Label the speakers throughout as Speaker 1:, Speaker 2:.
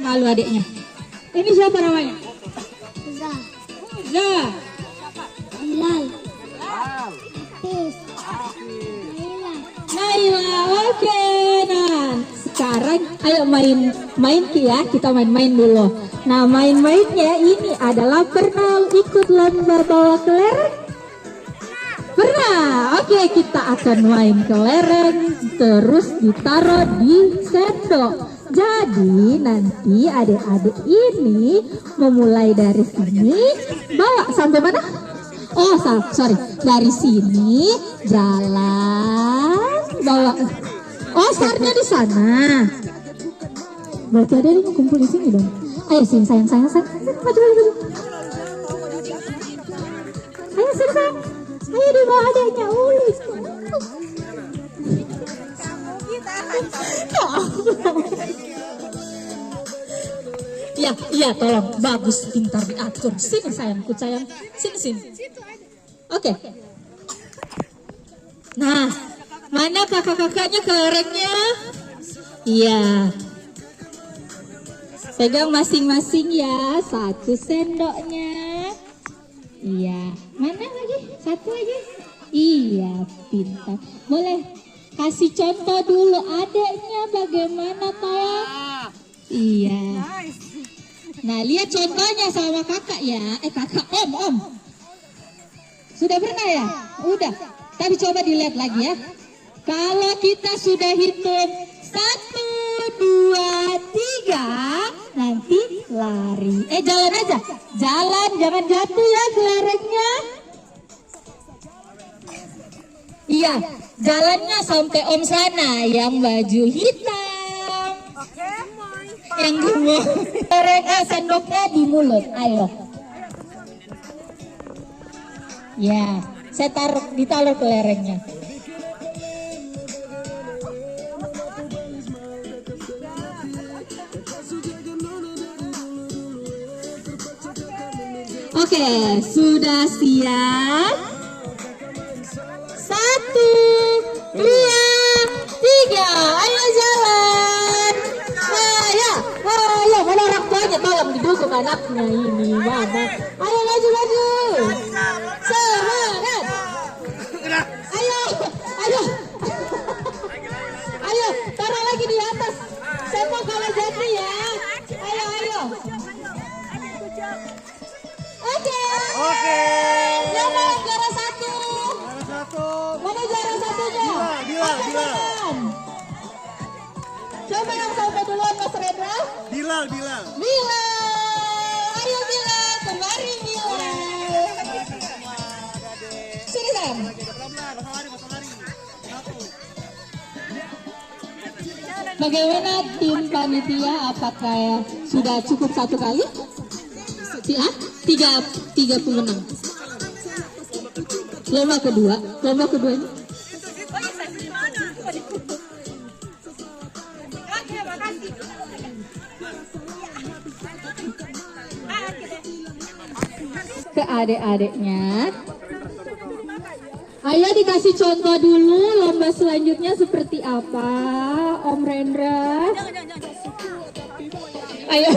Speaker 1: malu adiknya. Ini siapa namanya?
Speaker 2: Za.
Speaker 1: Za.
Speaker 2: Bilal. Hafiz.
Speaker 1: Naila, oke. Nah, sekarang ayo main ya. Kita main-main dulu. Nah, main-mainnya ini adalah pernah ikut lomba bawa kelereng? Pernah. Oke, kita akan main kelereng terus ditaruh di sendok. Jadi nanti adik-adik ini memulai dari sini bawa sampai mana? Oh, sorry. Dari sini jalan bawa. Oh, startnya di sana. Berarti ada yang kumpul di sini dong. Ayo sini sayang. Maju. Ayo sini sayang. Ayo di bawah adanya ulis. Iya, tolong. Bagus, pintar diatur. Sini sayangku, sayang. Sini. Oke. Nah, mana kakak-kakaknya kelerengnya? Iya. Pegang masing-masing ya, satu sendoknya. Iya. Mana lagi? Satu lagi. Iya, pintar. Boleh kasih contoh dulu adeknya bagaimana toh? Iya. Nah, lihat contohnya sama kakak ya. Kakak, om. Sudah pernah ya? Udah. Tapi coba dilihat lagi ya. Kalau kita sudah hitung 1, 2, 3, nanti lari. Jalan aja. Jalan, jangan jatuh ya kelerengnya. Iya, jalannya sampai om sana yang baju hitam. Yang gemuk. Kelerengnya sendoknya di mulut. Ayo. Ya, saya ditaruh kelerengnya. Oke, sudah siap? 1, 2, 3, ayo jalan. Ayo, mana orang tuanya? Tolong didukung anaknya ini, mana? Ayo maju. Semangat. Ayo, taruh lagi di atas. Saya mau kalah jatuh ya. Ayo. Oke. Siapa yang juara 1? Mana juara 1-nya?
Speaker 3: Dila.
Speaker 1: Coba yang sampai duluan Mas Rendra.
Speaker 3: Bilal.
Speaker 1: Ayo Bilal, kemari Bilal. Sini Sam. Bagaimana tim panitia? Apakah sudah cukup 1 kali? Tiga pemenang. Lomba kedua ini. Ke adik-adiknya. Ayo dikasih contoh dulu lomba selanjutnya seperti apa, Om Rendra. Ayo.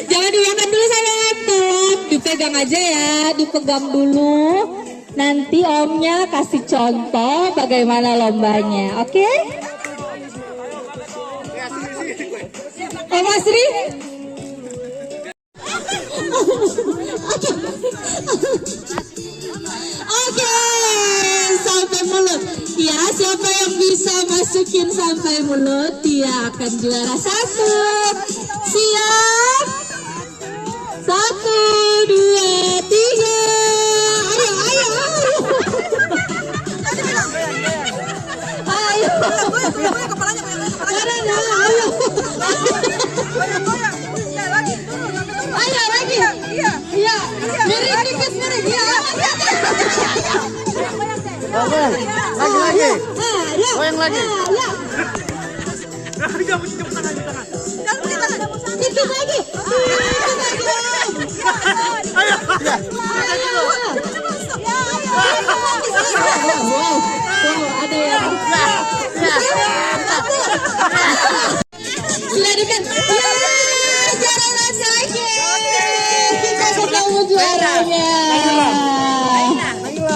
Speaker 1: Jangan dimakan dulu sama laptop. Dipegang aja ya, dipegang dulu. Nanti omnya kasih contoh bagaimana lombanya, oke? Om Asri? Oke, sampai mulut. Ya, siapa yang bisa masukin sampai mulut, dia akan juara 1. Siap? 1, 2, 3. Ayo. Ayo lagi. Iya. Miring dikit. Iya.
Speaker 3: Lagi.
Speaker 1: Goyang lagi. Dikit lagi. Wow, ada yang Sudah dekat. Ya, juara Masaki. Kita ketemu juaranya.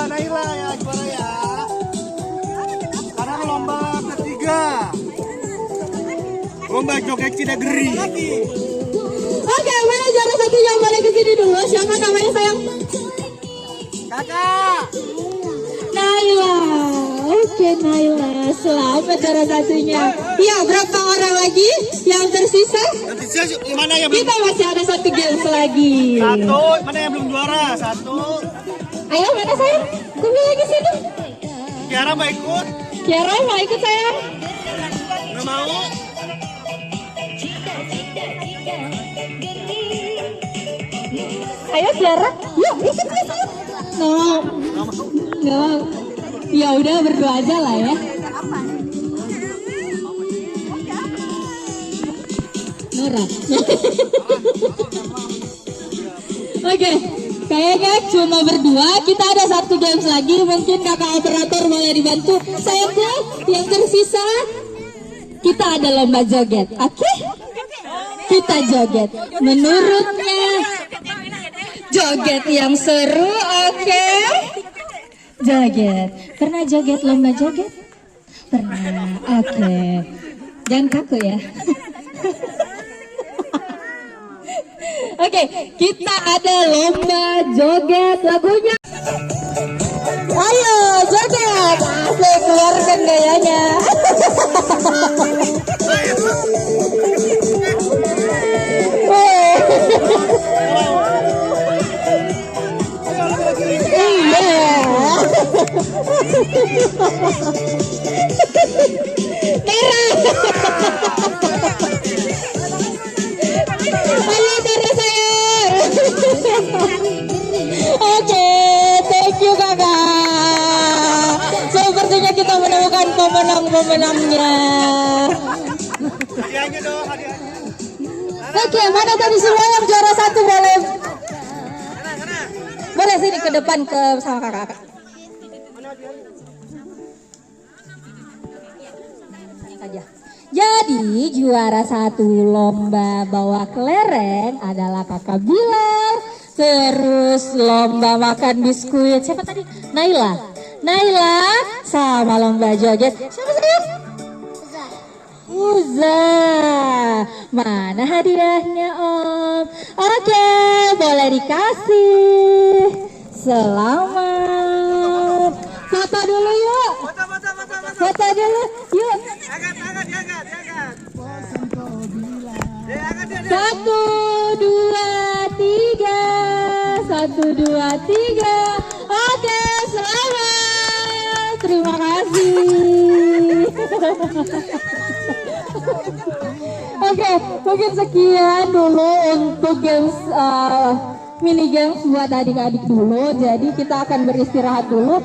Speaker 3: Naila ya juara ya. Sekarang lomba ketiga. Lomba joget Cidageri.
Speaker 1: Oke, mana juara satunya? Boleh kesini dulu. Siapa namanya sayang?
Speaker 3: Kakak.
Speaker 1: Naila. Oke Naila, selamat juara satunya. Ya, berapa orang lagi yang tersisa?
Speaker 3: Mana yang
Speaker 1: Kita masih ada satu games lagi.
Speaker 3: Satu, mana yang belum juara? Satu.
Speaker 1: Ayo, mana sayang? Tunggu lagi sini.
Speaker 3: Kiara mau ikut?
Speaker 1: Kiara mau ikut sayang?
Speaker 3: Nggak mau?
Speaker 1: Ayo Kiara, yuk ikut ya sayang. No, no. Ya udah berdua aja lah ya. Nora. Oke, kayaknya cuma berdua. Kita ada satu games lagi. Mungkin kakak operator boleh dibantu. Sayangku, yang tersisa kita ada lomba joget. Oke? Kita joget. Menurutnya joget yang seru, oke? Joget. Pernah joget lomba joget? Pernah. Oke. Jangan kaku ya. Oke, kita ada lomba joget lagunya. Ayo joget, asik keluarkan gayanya. Iya. Ayo terus sayang. Oke, thank you kakak. Sepertinya kita menemukan pemenang-pemenangnya.
Speaker 3: Hadiahnya dong, hadiahnya.
Speaker 1: Oke, mana tadi semua yang juara satu boleh? Boleh sini ke depan ke sama kakak. Saja. Jadi juara satu lomba bawa kelereng adalah kakak Bilal. Terus lomba makan biskuit siapa tadi? Naila. Naila sama lomba joget siapa sayang? Uza. Mana hadiahnya Om? Oke, boleh dikasih. Selamat. Foto dulu yuk. Foto dulu yuk.
Speaker 3: Diangkat.
Speaker 1: Satu, dua, tiga. Satu, dua, tiga. Oke, selamat. Terima kasih. Oke, mungkin sekian dulu untuk games mini games buat adik-adik dulu. Jadi kita akan beristirahat dulu.